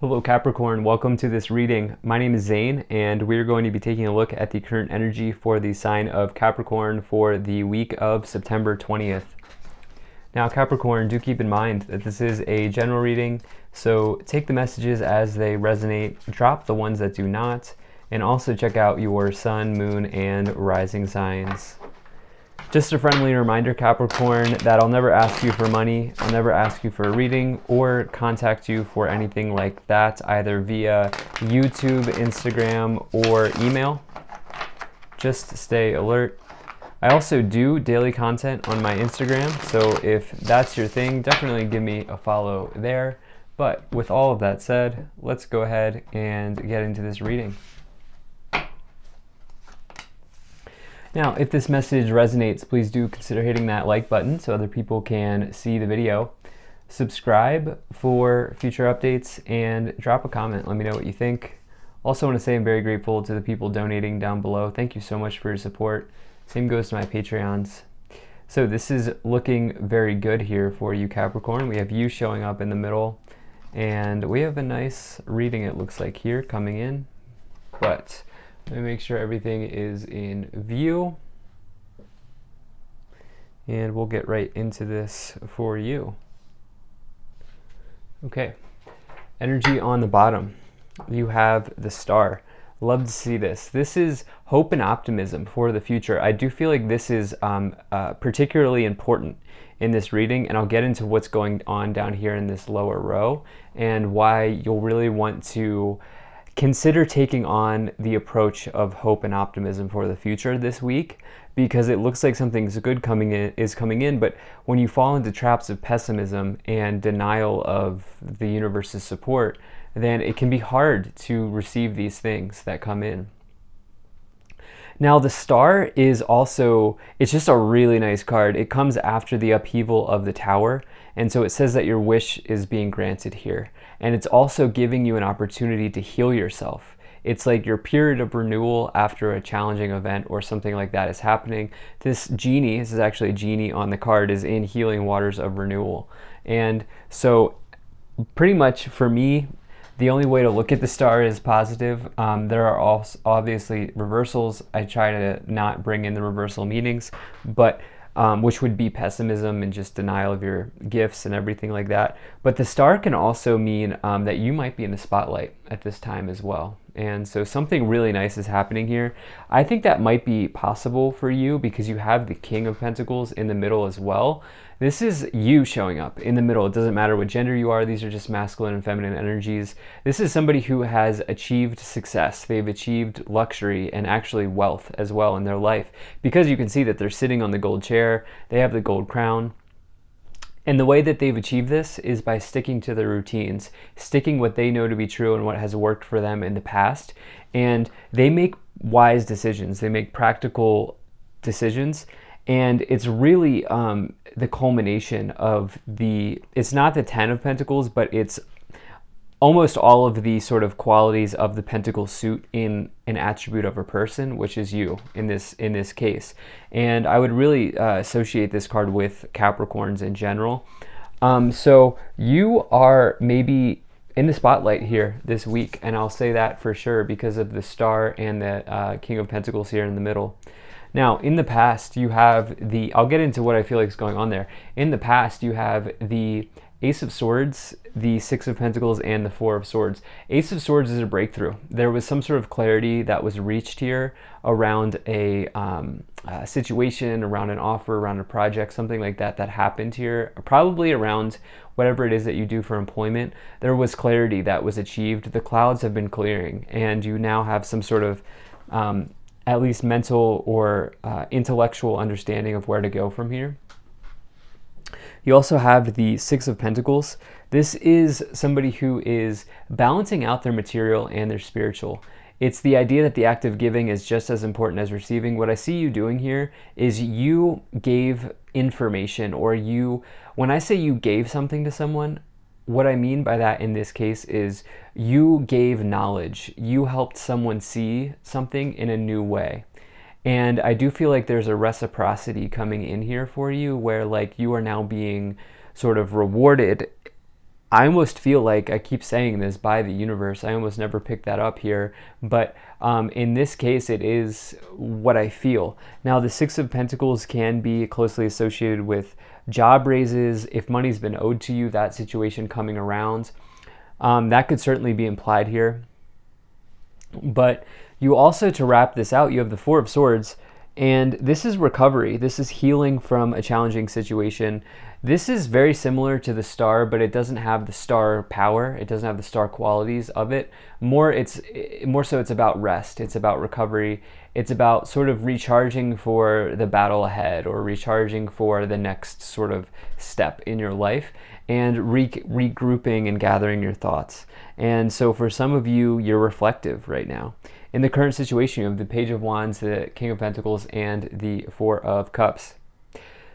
Hello Capricorn, welcome to this reading. My name is Zane and we're going to be taking a look at the current energy for the sign of Capricorn for the week of September 20th. Now Capricorn, do keep in mind that this is a general reading, so take the messages as they resonate, drop the ones that do not, and also check out your sun, moon, and rising signs. Just a friendly reminder, Capricorn, that I'll never ask you for money, I'll never ask you for a reading, or contact you for anything like that, either via YouTube, Instagram, or email. Just stay alert. I also do daily content on my Instagram, so if that's your thing, definitely give me a follow there. But with all of that said, let's go ahead and get into this reading. Now, if this message resonates, please do consider hitting that like button so other people can see the video. Subscribe for future updates and drop a comment. Let me know what you think. Also want to say I'm very grateful to the people donating down below. Thank you so much for your support. Same goes to my Patreons. So this is looking very good here for you, Capricorn. We have you showing up in the middle, and we have a nice reading, it looks like, here coming in. But let me make sure everything is in view, and we'll get right into this for you. Okay, energy on the bottom. You have the star. Love to see this. This is hope and optimism for the future. I do feel like this is particularly important in this reading, and I'll get into what's going on down here in this lower row and why you'll really want to consider taking on the approach of hope and optimism for the future this week, because it looks like something's good is coming in, but when you fall into traps of pessimism and denial of the universe's support, then it can be hard to receive these things that come in. Now the star is also, it's just a really nice card. It comes after the upheaval of the tower, and so it says that your wish is being granted here. And it's also giving you an opportunity to heal yourself. It's like your period of renewal after a challenging event or something like that is happening. This genie, this is actually a genie on the card, is in healing waters of renewal. And so pretty much for me, the only way to look at the star is positive. There are also obviously reversals. I try to not bring in the reversal meanings, but which would be pessimism and just denial of your gifts and everything like that. But the star can also mean that you might be in the spotlight at this time as well. And so something really nice is happening here. I think that might be possible for you because you have the King of Pentacles in the middle as well. This is you showing up in the middle. It doesn't matter what gender you are. These are just masculine and feminine energies. This is somebody who has achieved success. They've achieved luxury and actually wealth as well in their life, because you can see that they're sitting on the gold chair. They have the gold crown. And the way that they've achieved this is by sticking to their routines, sticking what they know to be true and what has worked for them in the past. And they make wise decisions. They make practical decisions. And it's really the culmination of it's not the 10 of Pentacles, but it's almost all of the sort of qualities of the Pentacle suit in an attribute of a person, which is you in this case. And I would really associate this card with Capricorns in general. So you are maybe in the spotlight here this week, and I'll say that for sure because of the star and the King of Pentacles here in the middle. Now, in the past, you have I'll get into what I feel like is going on there. In the past, you have the Ace of Swords, the Six of Pentacles, and the Four of Swords. Ace of Swords is a breakthrough. There was some sort of clarity that was reached here around a situation, around an offer, around a project, something like that happened here, probably around whatever it is that you do for employment. There was clarity that was achieved. The clouds have been clearing, and you now have some sort of at least mental or intellectual understanding of where to go from here. You also have the Six of Pentacles. This is somebody who is balancing out their material and their spiritual. It's the idea that the act of giving is just as important as receiving. What I see you doing here is you gave information, or when I say you gave something to someone, what I mean by that in this case is you gave knowledge. You helped someone see something in a new way. And I do feel like there's a reciprocity coming in here for you where like you are now being sort of rewarded I almost feel like, I keep saying this, by the universe. I almost never pick that up here, but in this case, it is what I feel. Now, the Six of Pentacles can be closely associated with job raises. If money's been owed to you, that situation coming around. That could certainly be implied here. But you also, to wrap this out, you have the Four of Swords, and this is recovery. This is healing from a challenging situation. This is very similar to the Star, but it doesn't have the Star power. It doesn't have the Star qualities of it. More so it's about rest. It's about recovery. It's about sort of recharging for the battle ahead, or recharging for the next sort of step in your life, and regrouping and gathering your thoughts. And so for some of you, you're reflective right now. In the current situation, you have the Page of Wands, the King of Pentacles, and the Four of Cups.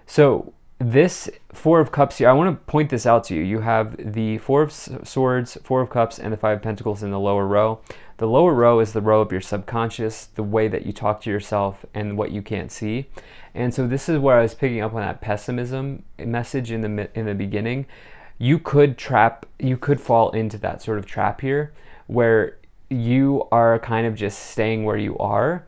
So this Four of Cups here, I want to point this out to you. You have the Four of Swords, Four of Cups, and the Five of Pentacles in the lower row. The lower row is the row of your subconscious, the way that you talk to yourself and what you can't see. And so this is where I was picking up on that pessimism message in the beginning. You could fall into that sort of trap here, where you are kind of just staying where you are.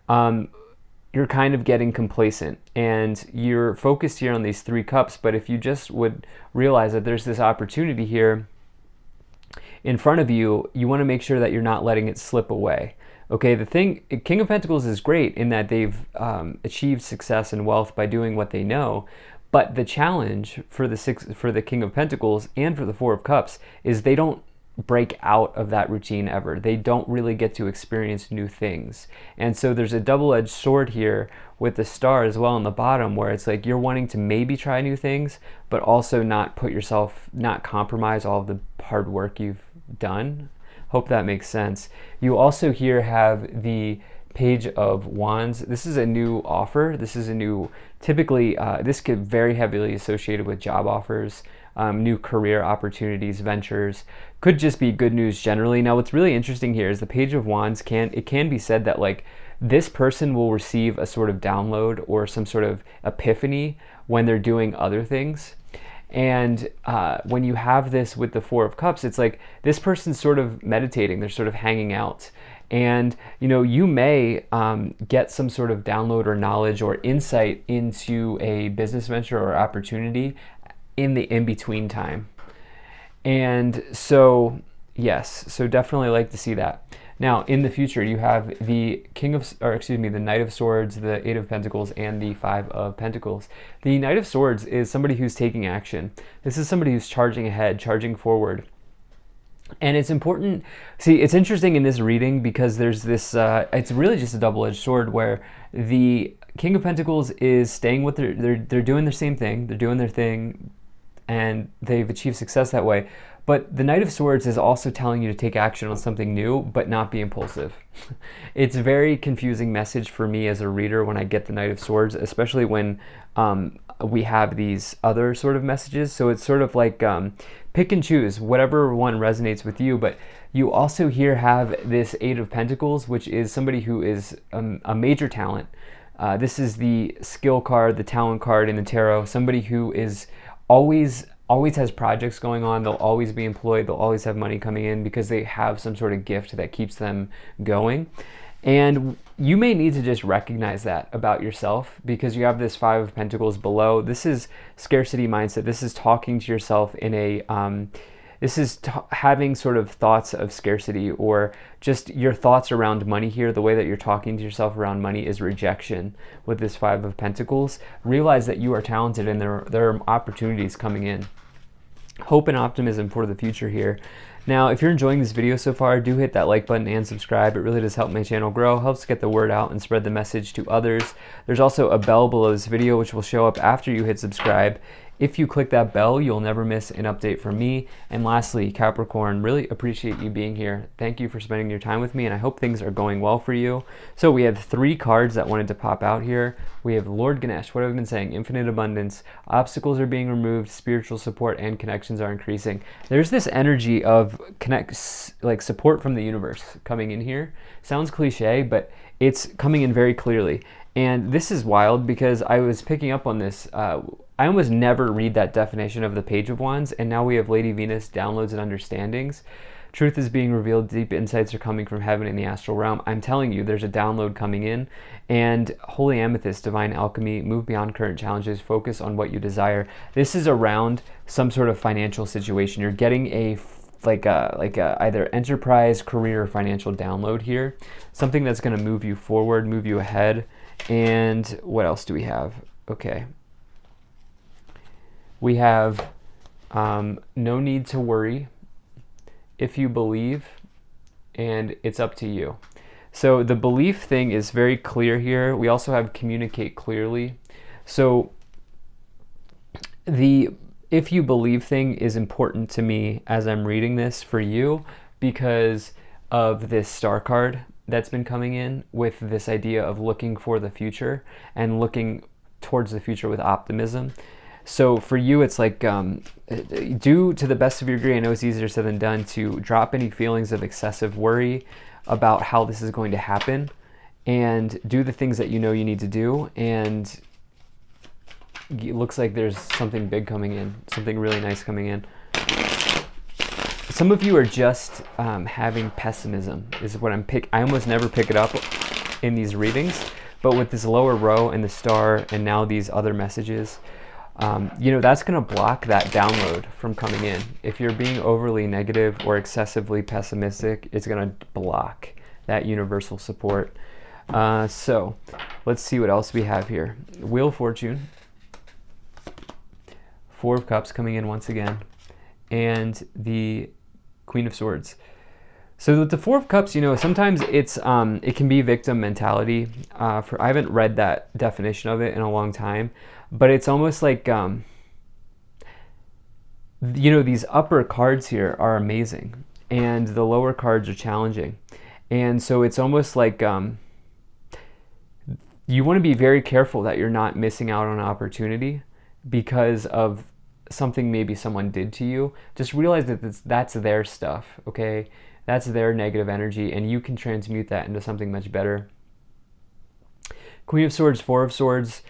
You're kind of getting complacent, and you're focused here on these three cups. But if you just would realize that there's this opportunity here in front of you, you want to make sure that you're not letting it slip away. Okay, the thing, King of Pentacles is great in that they've achieved success and wealth by doing what they know. But the challenge for the King of Pentacles and for the Four of Cups is they don't break out of that routine ever. They don't really get to experience new things. And so there's a double-edged sword here with the Star as well on the bottom, where it's like you're wanting to maybe try new things, but also not compromise all of the hard work you've done. Hope that makes sense. You also here have the Page of Wands. This is a new offer. This is a new, typically, this could very heavily associated with job offers, new career opportunities, ventures, could just be good news generally. Now, what's really interesting here is the Page of Wands can be said that like this person will receive a sort of download or some sort of epiphany when they're doing other things. And when you have this with the Four of Cups, it's like this person's sort of meditating, they're sort of hanging out. And, you know, you may get some sort of download or knowledge or insight into a business venture or opportunity in the in-between time. And so, yes, so definitely like to see that. Now, in the future, you have the the Knight of Swords, the Eight of Pentacles, and the Five of Pentacles. The Knight of Swords is somebody who's taking action. This is somebody who's charging ahead, charging forward. And it's important, see, it's interesting in this reading because there's this, it's really just a double-edged sword where the King of Pentacles is staying with they're doing the same thing, they're doing their thing, and they've achieved success that way. But the Knight of Swords is also telling you to take action on something new, but not be impulsive. It's a very confusing message for me as a reader when I get the Knight of Swords, especially when we have these other sort of messages. So it's sort of like pick and choose, whatever one resonates with you. But you also here have this Eight of Pentacles, which is somebody who is a major talent. This is the skill card, the talent card in the tarot, somebody who is always has projects going on. They'll always be employed. They'll always have money coming in because they have some sort of gift that keeps them going. And you may need to just recognize that about yourself because you have this Five of Pentacles below. This is scarcity mindset. This is talking to yourself in a, having sort of thoughts of scarcity, or just your thoughts around money here. The way that you're talking to yourself around money is rejection with this Five of Pentacles. Realize that you are talented and there are opportunities coming in. Hope and optimism for the future here. Now, if you're enjoying this video so far, do hit that like button and subscribe. It really does help my channel grow, helps get the word out and spread the message to others. There's also a bell below this video which will show up after you hit subscribe. If you click that bell, you'll never miss an update from me. And lastly, Capricorn, really appreciate you being here. Thank you for spending your time with me, and I hope things are going well for you. So we have 3 cards that wanted to pop out here. We have Lord Ganesh, what have I been saying? Infinite abundance, obstacles are being removed, spiritual support, and connections are increasing. There's this energy of support from the universe coming in here. Sounds cliche, but it's coming in very clearly. And this is wild because I was picking up on this. I almost never read that definition of the Page of Wands, and now we have Lady Venus, downloads and understandings. Truth is being revealed, deep insights are coming from heaven in the astral realm. I'm telling you, there's a download coming in. And Holy Amethyst, divine alchemy, move beyond current challenges, focus on what you desire. This is around some sort of financial situation. You're getting a either enterprise, career, or financial download here. Something that's going to move you forward, move you ahead. And what else do we have? Okay. We have no need to worry if you believe, and it's up to you. So the belief thing is very clear here. We also have communicate clearly. So the if you believe thing is important to me as I'm reading this for you because of this star card that's been coming in with this idea of looking for the future and looking towards the future with optimism. So for you, it's like do to the best of your degree, I know it's easier said than done, to drop any feelings of excessive worry about how this is going to happen and do the things that you know you need to do. And it looks like there's something big coming in, something really nice coming in. Some of you are just having pessimism is what I almost never pick it up in these readings, but with this lower row and the star and now these other messages, that's going to block that download from coming in. If you're being overly negative or excessively pessimistic, it's going to block that universal support. So let's see what else we have here. Wheel of Fortune, Four of Cups coming in once again, and the Queen of Swords. So with the Four of Cups, sometimes it's it can be victim mentality. I haven't read that definition of it in a long time, but it's almost like these upper cards here are amazing, and the lower cards are challenging, and so it's almost like you want to be very careful that you're not missing out on an opportunity because of something maybe someone did to you. Just realize that that's their stuff, okay? That's their negative energy, and you can transmute that into something much better. Queen of Swords, Four of Swords,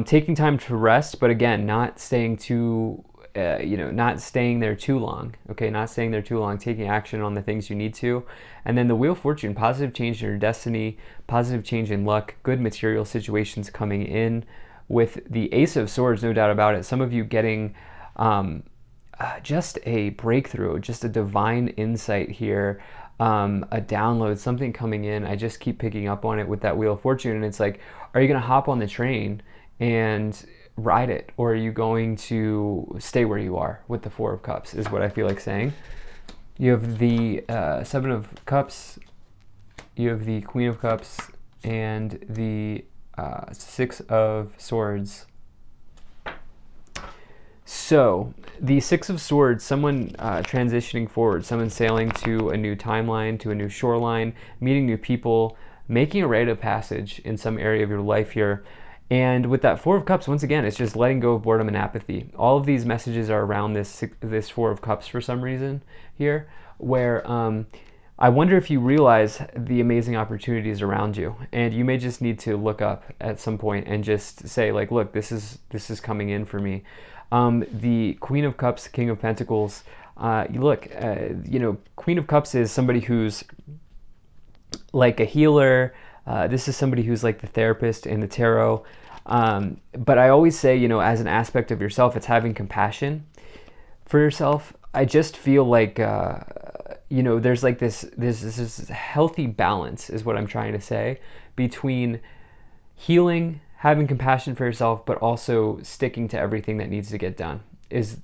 taking time to rest, but again, not staying not staying there too long, okay? Not staying there too long, taking action on the things you need to. And then the Wheel of Fortune, positive change in your destiny, positive change in luck, good material situations coming in. With the Ace of Swords, no doubt about it, some of you getting just a breakthrough, just a divine insight here, a download, something coming in. I just keep picking up on it with that Wheel of Fortune, and it's like, are you going to hop on the train and ride it, or are you going to stay where you are with the Four of Cups, is what I feel like saying. You have the Seven of Cups, you have the Queen of Cups, and the Six of Swords. So the Six of Swords, someone transitioning forward, someone sailing to a new timeline, to a new shoreline, meeting new people, making a rite of passage in some area of your life here. And with that Four of Cups, once again, it's just letting go of boredom and apathy. All of these messages are around this Four of Cups for some reason here, where I wonder if you realize the amazing opportunities around you, and you may just need to look up at some point and just say, like, look, this is coming in for me. The Queen of Cups, King of Pentacles, Queen of Cups is somebody who's like a healer. This is somebody who's like the therapist in the tarot. But I always say, as an aspect of yourself, it's having compassion for yourself. I just feel like, there's like this healthy balance is what I'm trying to say between healing, having compassion for yourself, but also sticking to everything that needs to get done is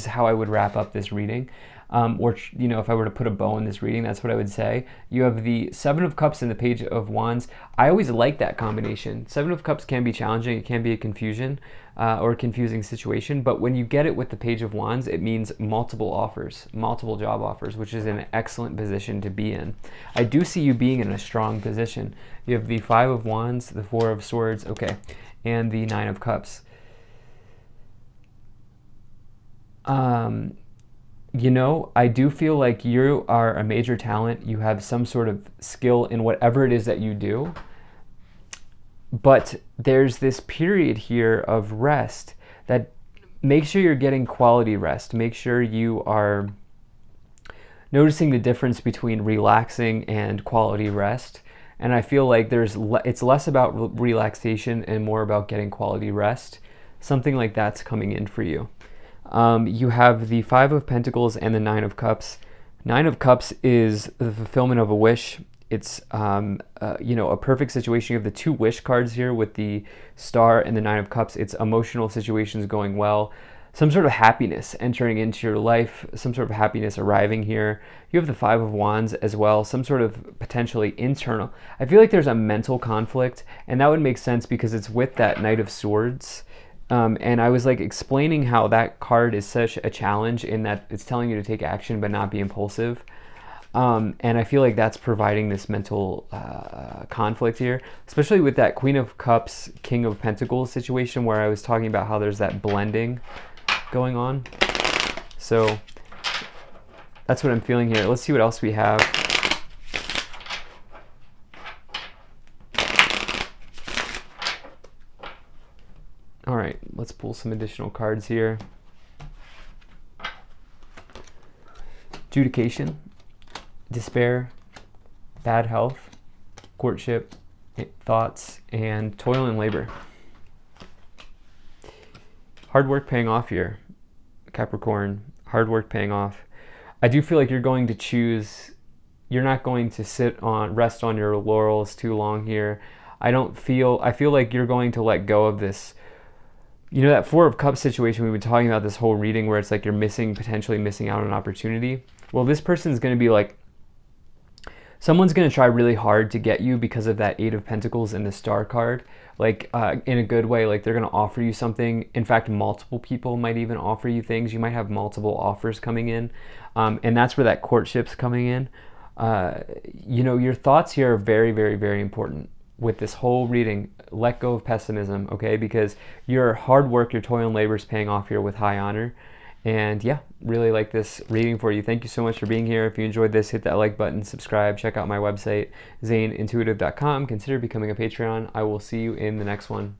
how I would wrap up this reading. If I were to put a bow in this reading, that's what I would say. You have the Seven of Cups and the Page of Wands. I always like that combination. Seven of Cups can be challenging. It can be a confusion or a confusing situation. But when you get it with the Page of Wands, it means multiple offers, multiple job offers, which is an excellent position to be in. I do see you being in a strong position. You have the Five of Wands, the Four of Swords, okay, and the Nine of Cups. I do feel like you are a major talent. You have some sort of skill in whatever it is that you do. But there's this period here of rest that make sure you're getting quality rest. Make sure you are noticing the difference between relaxing and quality rest. And I feel like it's less about relaxation and more about getting quality rest. Something like that's coming in for you. You have the Five of Pentacles and the Nine of Cups. Nine of Cups is the fulfillment of a wish. It's a perfect situation. You have the two wish cards here with the Star and the Nine of Cups. It's emotional situations going well, some sort of happiness entering into your life, some sort of happiness arriving here. You have the Five of Wands as well, some sort of potentially internal. I feel like there's a mental conflict, and that would make sense because it's with that Knight of Swords. And I was like explaining how that card is such a challenge in that it's telling you to take action but not be impulsive. And I feel like that's providing this mental conflict here, especially with that Queen of Cups, King of Pentacles situation where I was talking about how there's that blending going on. So that's what I'm feeling here. Let's see what else we have. All right, let's pull some additional cards here. Adjudication, despair, bad health, courtship, thoughts, and toil and labor. Hard work paying off here, Capricorn. Hard work paying off. I do feel like you're going to choose, you're not going to rest on your laurels too long here. I feel like you're going to let go of this. You know, that Four of Cups situation we've been talking about this whole reading where it's like you're potentially missing out on an opportunity. Well, this person's going to be like, someone's going to try really hard to get you because of that Eight of Pentacles and the Star card, like in a good way. Like they're going to offer you something. In fact, multiple people might even offer you things. You might have multiple offers coming in. And that's where that courtship's coming in. Your thoughts here are very, very, very important with this whole reading. Let go of pessimism, okay? Because your hard work, your toil and labor is paying off here with high honor. And yeah, really like this reading for you. Thank you so much for being here. If you enjoyed this, hit that like button, subscribe, check out my website, zaneintuitive.com. Consider becoming a Patreon. I will see you in the next one.